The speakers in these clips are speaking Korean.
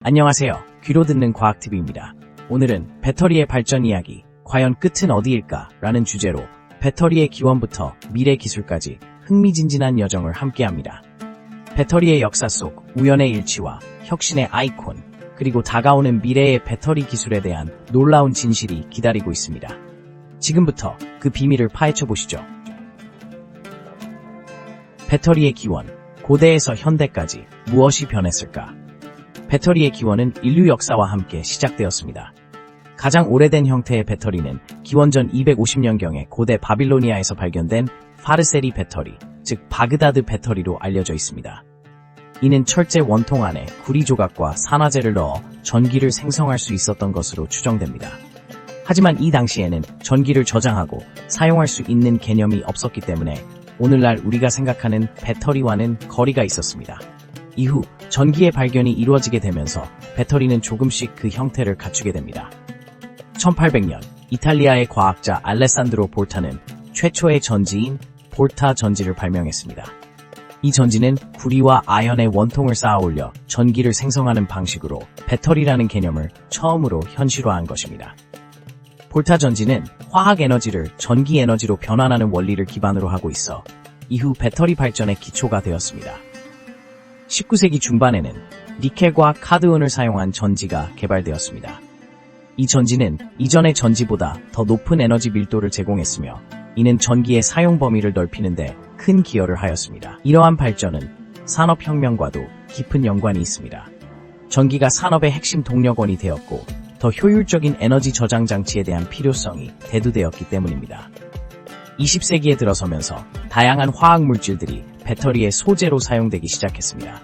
안녕하세요. 귀로 듣는 과학TV입니다. 오늘은 배터리의 발전 이야기, 과연 끝은 어디일까? 라는 주제로 배터리의 기원부터 미래 기술까지 흥미진진한 여정을 함께합니다. 배터리의 역사 속 우연의 일치와 혁신의 아이콘, 그리고 다가오는 미래의 배터리 기술에 대한 놀라운 진실이 기다리고 있습니다. 지금부터 그 비밀을 파헤쳐 보시죠. 배터리의 기원, 고대에서 현대까지 무엇이 변했을까? 배터리의 기원은 인류 역사와 함께 시작되었습니다. 가장 오래된 형태의 배터리는 기원전 250년경에 고대 바빌로니아에서 발견된 파르세리 배터리, 즉 바그다드 배터리로 알려져 있습니다. 이는 철제 원통 안에 구리 조각과 산화제를 넣어 전기를 생성할 수 있었던 것으로 추정됩니다. 하지만 이 당시에는 전기를 저장하고 사용할 수 있는 개념이 없었기 때문에 오늘날 우리가 생각하는 배터리와는 거리가 있었습니다. 이후 전기의 발견이 이루어지게 되면서 배터리는 조금씩 그 형태를 갖추게 됩니다. 1800년 이탈리아의 과학자 알레산드로 볼타는 최초의 전지인 볼타 전지를 발명했습니다. 이 전지는 구리와 아연의 원통을 쌓아 올려 전기를 생성하는 방식으로 배터리라는 개념을 처음으로 현실화한 것입니다. 볼타 전지는 화학 에너지를 전기 에너지로 변환하는 원리를 기반으로 하고 있어 이후 배터리 발전의 기초가 되었습니다. 19세기 중반에는 니켈과 카드온을 사용한 전지가 개발되었습니다. 이 전지는 이전의 전지보다 더 높은 에너지 밀도를 제공했으며 이는 전기의 사용 범위를 넓히는 데 큰 기여를 하였습니다. 이러한 발전은 산업혁명과도 깊은 연관이 있습니다. 전기가 산업의 핵심 동력원이 되었고 더 효율적인 에너지 저장 장치에 대한 필요성이 대두되었기 때문입니다. 20세기에 들어서면서 다양한 화학 물질들이 배터리의 소재로 사용되기 시작했습니다.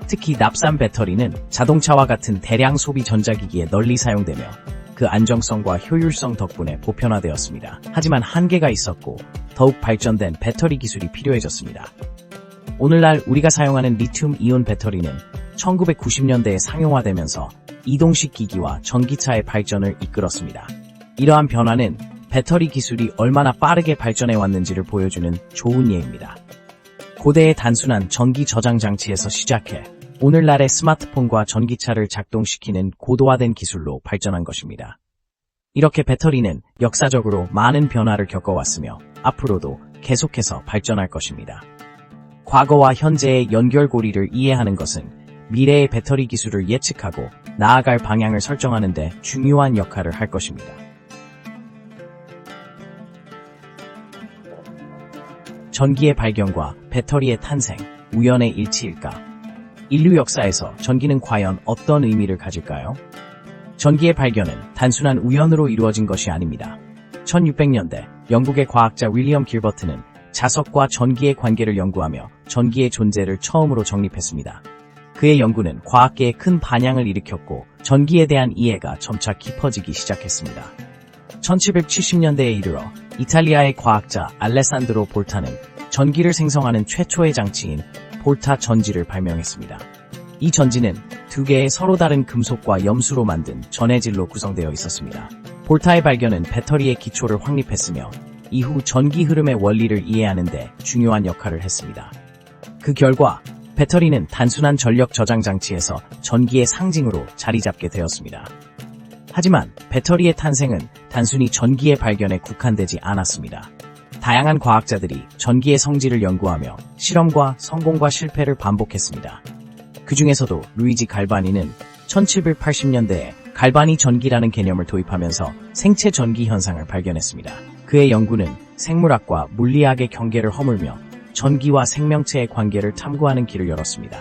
특히 납산 배터리는 자동차와 같은 대량 소비 전자기기에 널리 사용되며 그 안정성과 효율성 덕분에 보편화되었습니다. 하지만 한계가 있었고 더욱 발전된 배터리 기술이 필요해졌습니다. 오늘날 우리가 사용하는 리튬 이온 배터리는 1990년대에 상용화되면서 이동식 기기와 전기차의 발전을 이끌었습니다. 이러한 변화는 배터리 기술이 얼마나 빠르게 발전해 왔는지를 보여주는 좋은 예입니다. 고대의 단순한 전기 저장 장치에서 시작해 오늘날의 스마트폰과 전기차를 작동시키는 고도화된 기술로 발전한 것입니다. 이렇게 배터리는 역사적으로 많은 변화를 겪어왔으며 앞으로도 계속해서 발전할 것입니다. 과거와 현재의 연결고리를 이해하는 것은 미래의 배터리 기술을 예측하고 나아갈 방향을 설정하는 데 중요한 역할을 할 것입니다. 전기의 발견과 배터리의 탄생, 우연의 일치일까? 인류 역사에서 전기는 과연 어떤 의미를 가질까요? 전기의 발견은 단순한 우연으로 이루어진 것이 아닙니다. 1600년대 영국의 과학자 윌리엄 길버트는 자석과 전기의 관계를 연구하며 전기의 존재를 처음으로 정립했습니다. 그의 연구는 과학계에 큰 반향을 일으켰고 전기에 대한 이해가 점차 깊어지기 시작했습니다. 1770년대에 이르러 이탈리아의 과학자 알레산드로 볼타는 전기를 생성하는 최초의 장치인 볼타 전지를 발명했습니다. 이 전지는 두 개의 서로 다른 금속과 염수로 만든 전해질로 구성되어 있었습니다. 볼타의 발견은 배터리의 기초를 확립했으며 이후 전기 흐름의 원리를 이해하는 데 중요한 역할을 했습니다. 그 결과 배터리는 단순한 전력 저장 장치에서 전기의 상징으로 자리 잡게 되었습니다. 하지만 배터리의 탄생은 단순히 전기의 발견에 국한되지 않았습니다. 다양한 과학자들이 전기의 성질을 연구하며 실험과 성공과 실패를 반복했습니다. 그 중에서도 루이지 갈바니는 1780년대에 갈바니 전기라는 개념을 도입하면서 생체 전기 현상을 발견했습니다. 그의 연구는 생물학과 물리학의 경계를 허물며 전기와 생명체의 관계를 탐구하는 길을 열었습니다.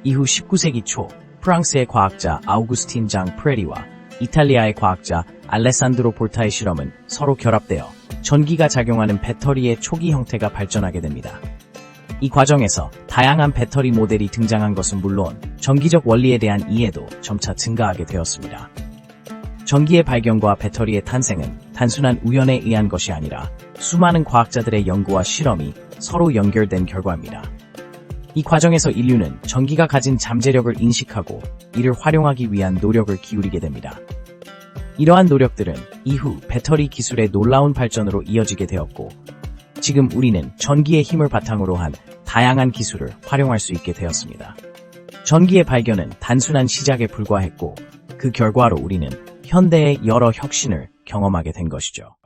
이후 19세기 초 프랑스의 과학자 아우구스틴 장 프레리와 이탈리아의 과학자 알레산드로 볼타의 실험은 서로 결합되어 전기가 작용하는 배터리의 초기 형태가 발전하게 됩니다. 이 과정에서 다양한 배터리 모델이 등장한 것은 물론 전기적 원리에 대한 이해도 점차 증가하게 되었습니다. 전기의 발견과 배터리의 탄생은 단순한 우연에 의한 것이 아니라 수많은 과학자들의 연구와 실험이 서로 연결된 결과입니다. 이 과정에서 인류는 전기가 가진 잠재력을 인식하고 이를 활용하기 위한 노력을 기울이게 됩니다. 이러한 노력들은 이후 배터리 기술의 놀라운 발전으로 이어지게 되었고 지금 우리는 전기의 힘을 바탕으로 한 다양한 기술을 활용할 수 있게 되었습니다. 전기의 발견은 단순한 시작에 불과했고 그 결과로 우리는 현대의 여러 혁신을 경험하게 된 것이죠.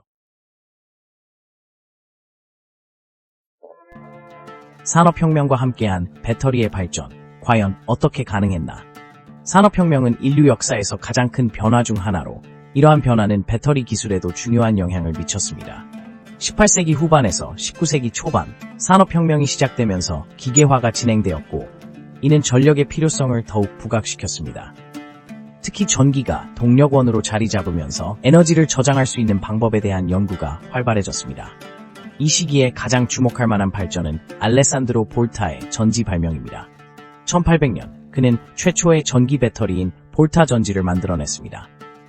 산업혁명과 함께한 배터리의 발전, 과연 어떻게 가능했나? 산업혁명은 인류 역사에서 가장 큰 변화 중 하나로 이러한 변화는 배터리 기술에도 중요한 영향을 미쳤습니다. 18세기 후반에서 19세기 초반 산업혁명이 시작되면서 기계화가 진행되었고 이는 전력의 필요성을 더욱 부각시켰습니다. 특히 전기가 동력원으로 자리 잡으면서 에너지를 저장할 수 있는 방법에 대한 연구가 활발해졌습니다. 이 시기에 가장 주목할 만한 발전은 알레산드로 볼타의 전지 발명입니다. 1800년 그는 최초의 전기 배터리인 볼타 전지를 만들어냈습니다.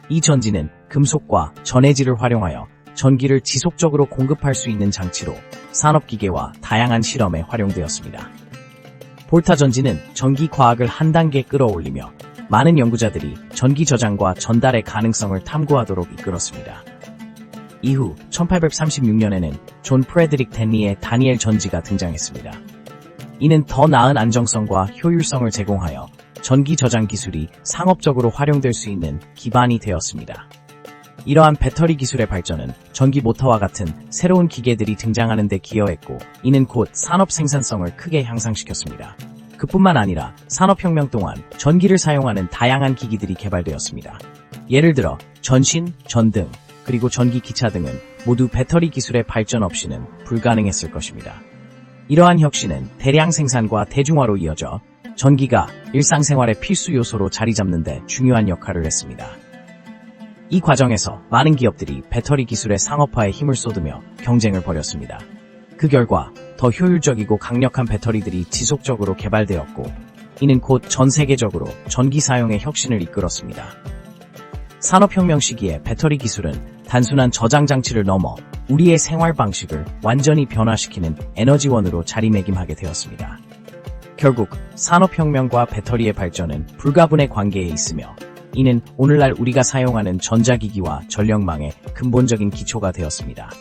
이 전지는 금속과 전해질을 활용하여 전기를 지속적으로 공급할 수 있는 장치로 산업기계와 다양한 실험에 활용되었습니다. 볼타 전지는 전기 과학을 한 단계 끌어올리며 많은 연구자들이 전기 저장과 전달의 가능성을 탐구하도록 이끌었습니다. 이후 1836년에는 존 프레드릭 댄리의 다니엘 전지가 등장했습니다. 이는 더 나은 안정성과 효율성을 제공하여 전기 저장 기술이 상업적으로 활용될 수 있는 기반이 되었습니다. 이러한 배터리 기술의 발전은 전기 모터와 같은 새로운 기계들이 등장하는 데 기여했고 이는 곧 산업 생산성을 크게 향상시켰습니다. 그뿐만 아니라 산업혁명 동안 전기를 사용하는 다양한 기기들이 개발되었습니다. 예를 들어 전신, 전등, 그리고 전기 기차 등은 모두 배터리 기술의 발전 없이는 불가능했을 것입니다. 이러한 혁신은 대량 생산과 대중화로 이어져 전기가 일상생활의 필수 요소로 자리 잡는 데 중요한 역할을 했습니다. 이 과정에서 많은 기업들이 배터리 기술의 상업화에 힘을 쏟으며 경쟁을 벌였습니다. 그 결과 더 효율적이고 강력한 배터리들이 지속적으로 개발되었고 이는 곧 전 세계적으로 전기 사용의 혁신을 이끌었습니다. 산업혁명 시기에 배터리 기술은 단순한 저장 장치를 넘어 우리의 생활 방식을 완전히 변화시키는 에너지원으로 자리매김하게 되었습니다. 결국 산업혁명과 배터리의 발전은 불가분의 관계에 있으며 이는 오늘날 우리가 사용하는 전자기기와 전력망의 근본적인 기초가 되었습니다.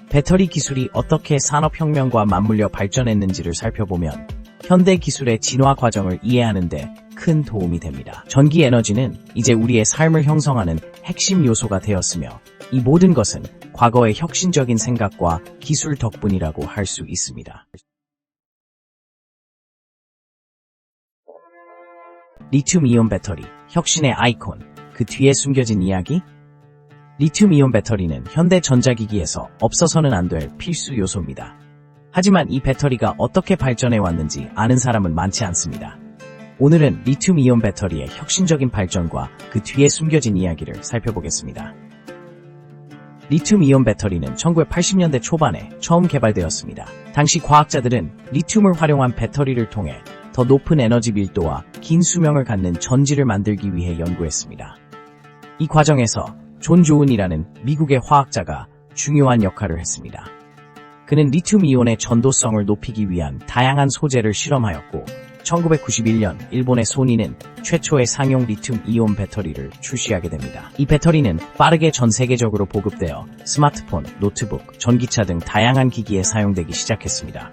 배터리 기술이 어떻게 산업혁명과 맞물려 발전했는지를 살펴보면 현대 기술의 진화 과정을 이해하는 데 큰 도움이 됩니다. 전기 에너지는 이제 우리의 삶을 형성하는 핵심 요소가 되었으며 이 모든 것은 과거의 혁신적인 생각과 기술 덕분이라고 할 수 있습니다. 리튬이온 배터리, 혁신의 아이콘, 그 뒤에 숨겨진 이야기? 리튬이온 배터리는 현대 전자기기에서 없어서는 안 될 필수 요소입니다. 하지만 이 배터리가 어떻게 발전해 왔는지 아는 사람은 많지 않습니다. 오늘은 리튬이온 배터리의 혁신적인 발전과 그 뒤에 숨겨진 이야기를 살펴보겠습니다. 리튬이온 배터리는 1980년대 초반에 처음 개발되었습니다. 당시 과학자들은 리튬을 활용한 배터리를 통해 더 높은 에너지 밀도와 긴 수명을 갖는 전지를 만들기 위해 연구했습니다. 이 과정에서 존 조은이라는 미국의 화학자가 중요한 역할을 했습니다. 그는 리튬이온의 전도성을 높이기 위한 다양한 소재를 실험하였고 1991년 일본의 소니는 최초의 상용 리튬이온 배터리를 출시하게 됩니다. 이 배터리는 빠르게 전 세계적으로 보급되어 스마트폰, 노트북, 전기차 등 다양한 기기에 사용되기 시작했습니다.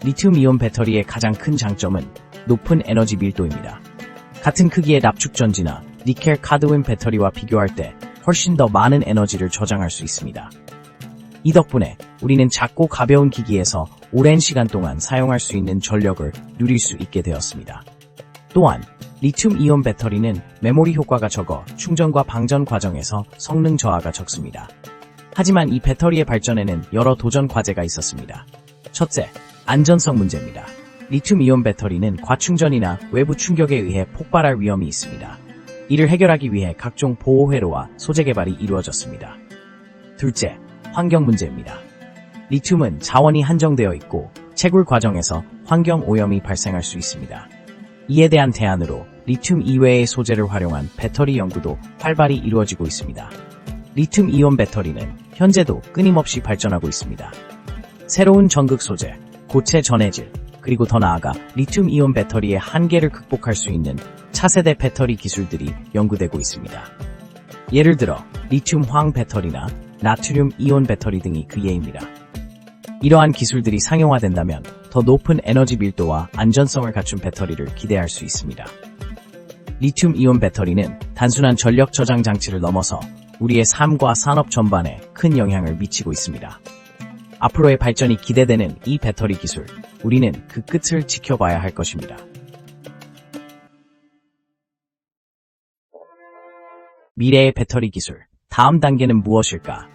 리튬이온 배터리의 가장 큰 장점은 높은 에너지 밀도입니다. 같은 크기의 납축전지나 니켈 카드뮴 배터리와 비교할 때 훨씬 더 많은 에너지를 저장할 수 있습니다. 이 덕분에 우리는 작고 가벼운 기기에서 오랜 시간 동안 사용할 수 있는 전력을 누릴 수 있게 되었습니다. 또한 리튬이온 배터리는 메모리 효과가 적어 충전과 방전 과정에서 성능 저하가 적습니다. 하지만 이 배터리의 발전에는 여러 도전 과제가 있었습니다. 첫째, 안전성 문제입니다. 리튬이온 배터리는 과충전이나 외부 충격에 의해 폭발할 위험이 있습니다. 이를 해결하기 위해 각종 보호 회로와 소재 개발이 이루어졌습니다. 둘째, 환경 문제입니다. 리튬은 자원이 한정되어 있고 채굴 과정에서 환경 오염이 발생할 수 있습니다. 이에 대한 대안으로 리튬 이외의 소재를 활용한 배터리 연구도 활발히 이루어지고 있습니다. 리튬이온 배터리는 현재도 끊임없이 발전하고 있습니다. 새로운 전극 소재, 고체 전해질, 그리고 더 나아가 리튬이온 배터리의 한계를 극복할 수 있는 차세대 배터리 기술들이 연구되고 있습니다. 예를 들어 리튬 황 배터리나 나트륨 이온 배터리 등이 그 예입니다. 이러한 기술들이 상용화된다면 더 높은 에너지 밀도와 안전성을 갖춘 배터리를 기대할 수 있습니다. 리튬 이온 배터리는 단순한 전력 저장 장치를 넘어서 우리의 삶과 산업 전반에 큰 영향을 미치고 있습니다. 앞으로의 발전이 기대되는 이 배터리 기술, 우리는 그 끝을 지켜봐야 할 것입니다. 미래의 배터리 기술, 다음 단계는 무엇일까?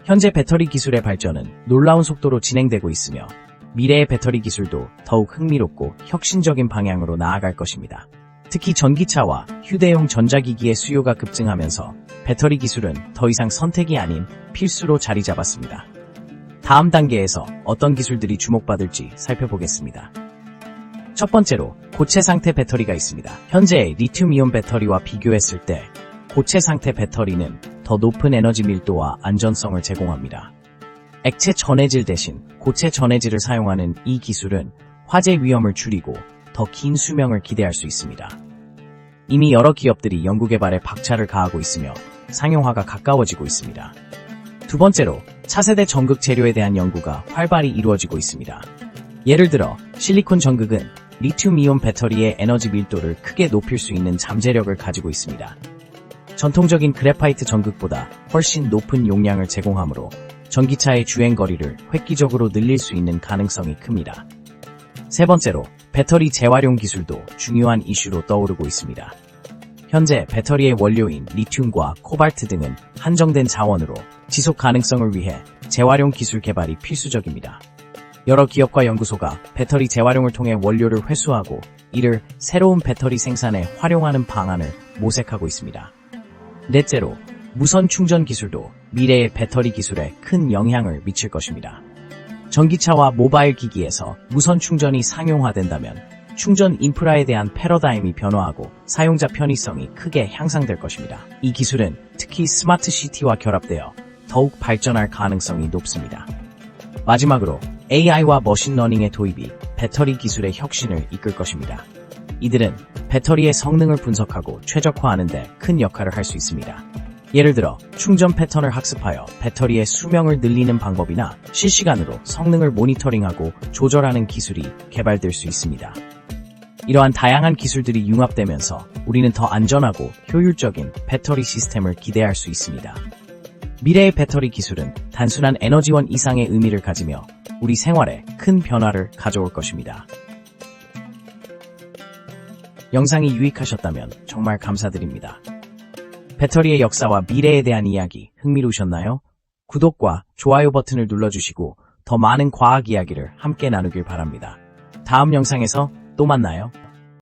현재 배터리 기술의 발전은 놀라운 속도로 진행되고 있으며 미래의 배터리 기술도 더욱 흥미롭고 혁신적인 방향으로 나아갈 것입니다. 특히 전기차와 휴대용 전자기기의 수요가 급증하면서 배터리 기술은 더 이상 선택이 아닌 필수로 자리 잡았습니다. 다음 단계에서 어떤 기술들이 주목받을지 살펴보겠습니다. 첫 번째로 고체 상태 배터리가 있습니다. 현재의 리튬이온 배터리와 비교했을 때 고체 상태 배터리는 더 높은 에너지 밀도와 안전성을 제공합니다. 액체 전해질 대신 고체 전해질을 사용하는 이 기술은 화재 위험을 줄이고 더 긴 수명을 기대할 수 있습니다. 이미 여러 기업들이 연구개발에 박차를 가하고 있으며 상용화가 가까워지고 있습니다. 두 번째로 차세대 전극 재료에 대한 연구가 활발히 이루어지고 있습니다. 예를 들어 실리콘 전극은 리튬이온 배터리의 에너지 밀도를 크게 높일 수 있는 잠재력을 가지고 있습니다. 전통적인 그래파이트 전극보다 훨씬 높은 용량을 제공하므로 전기차의 주행거리를 획기적으로 늘릴 수 있는 가능성이 큽니다. 세 번째로 배터리 재활용 기술도 중요한 이슈로 떠오르고 있습니다. 현재 배터리의 원료인 리튬과 코발트 등은 한정된 자원으로 지속 가능성을 위해 재활용 기술 개발이 필수적입니다. 여러 기업과 연구소가 배터리 재활용을 통해 원료를 회수하고 이를 새로운 배터리 생산에 활용하는 방안을 모색하고 있습니다. 넷째로 무선 충전 기술도 미래의 배터리 기술에 큰 영향을 미칠 것입니다. 전기차와 모바일 기기에서 무선 충전이 상용화된다면 충전 인프라에 대한 패러다임이 변화하고 사용자 편의성이 크게 향상될 것입니다. 이 기술은 특히 스마트 시티와 결합되어 더욱 발전할 가능성이 높습니다. 마지막으로 AI와 머신러닝의 도입이 배터리 기술의 혁신을 이끌 것입니다. 이들은 배터리의 성능을 분석하고 최적화하는 데 큰 역할을 할 수 있습니다. 예를 들어 충전 패턴을 학습하여 배터리의 수명을 늘리는 방법이나 실시간으로 성능을 모니터링하고 조절하는 기술이 개발될 수 있습니다. 이러한 다양한 기술들이 융합되면서 우리는 더 안전하고 효율적인 배터리 시스템을 기대할 수 있습니다. 미래의 배터리 기술은 단순한 에너지원 이상의 의미를 가지며 우리 생활에 큰 변화를 가져올 것입니다. 영상이 유익하셨다면 정말 감사드립니다. 배터리의 역사와 미래에 대한 이야기 흥미로우셨나요? 구독과 좋아요 버튼을 눌러주시고 더 많은 과학 이야기를 함께 나누길 바랍니다. 다음 영상에서 또 만나요.